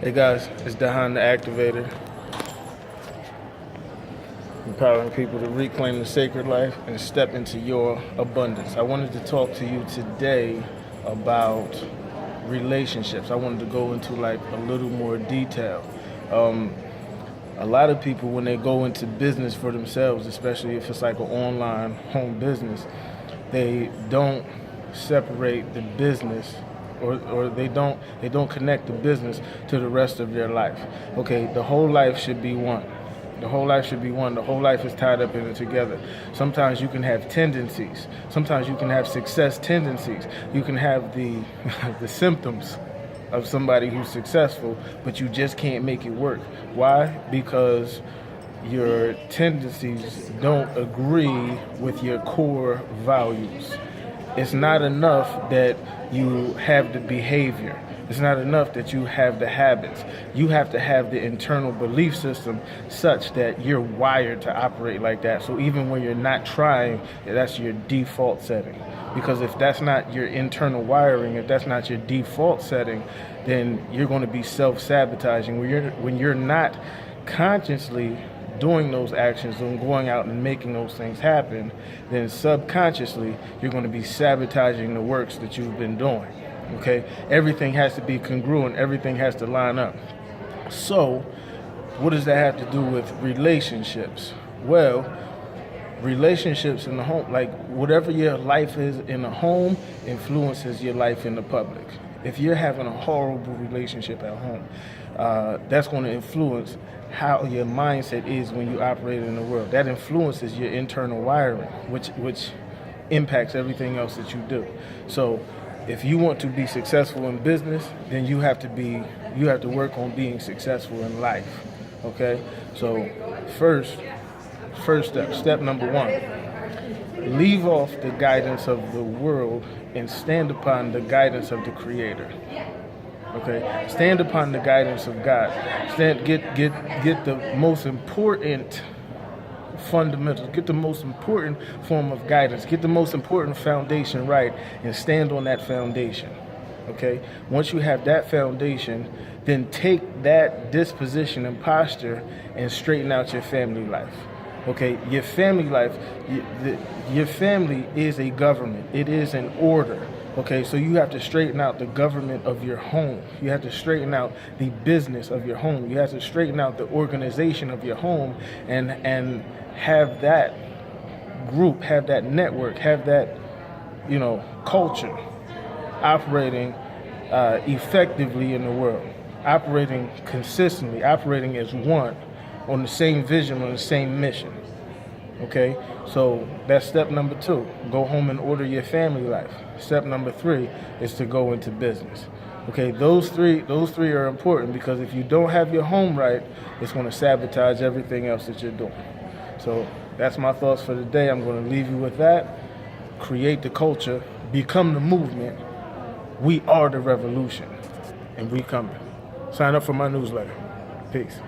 Hey guys, it's Dahan the Activator, empowering people to reclaim the sacred life and step into your abundance. I wanted to talk to you today about relationships. I wanted to go into like a little more detail. A lot of people, when they go into business for themselves, especially if it's like an online home business, they don't separate the business, or they don't connect the business to the rest of their life. Okay, the whole life should be one. The whole life should be one. The whole life is tied up in it together. Sometimes you can have tendencies. Sometimes you can have success tendencies. You can have the the symptoms of somebody who's successful, but you just can't make it work. Why? Because your tendencies don't agree with your core values. It's not enough that you have the behavior. It's not enough that you have the habits. You have to have the internal belief system such that you're wired to operate like that. So even when you're not trying, that's your default setting. Because if that's not your internal wiring, if that's not your default setting, then you're going to be self-sabotaging. When you're not consciously doing those actions and going out and making those things happen, then subconsciously you're going to be sabotaging the works that you've been doing. Okay, everything has to be congruent, everything has to line up. So what does that have to do with relationships? Well, relationships in the home, like whatever your life is in the home influences your life in the public. If you're having a horrible relationship at home, that's going to influence how your mindset is when you operate in the world. That influences your internal wiring, which impacts everything else that you do. So if you want to be successful in business, then you have to work on being successful in life. Okay? So first step number one, leave off the guidance of the world and stand upon the guidance of the Creator. Okay? Stand upon the guidance of God. Get the most important fundamentals, get the most important form of guidance, get the most important foundation right, and stand on that foundation. Okay? Once you have that foundation, then take that disposition and posture and straighten out your family life. Okay, your family life, your family is a government. It is an order. Okay, so you have to straighten out the government of your home. You have to straighten out the business of your home. You have to straighten out the organization of your home, and have that group, have that network, have that culture operating effectively in the world, operating consistently, operating as one, on the same vision, on the same mission. Okay, so that's step number 2. Go home and order your family life. Step number 3 is to go into business. Okay, those three are important, because if you don't have your home right, it's going to sabotage everything else that you're doing. So that's my thoughts for the day. I'm going to leave you with that. Create the culture, become the movement. We are the revolution, and we coming. Sign up for my newsletter. Peace.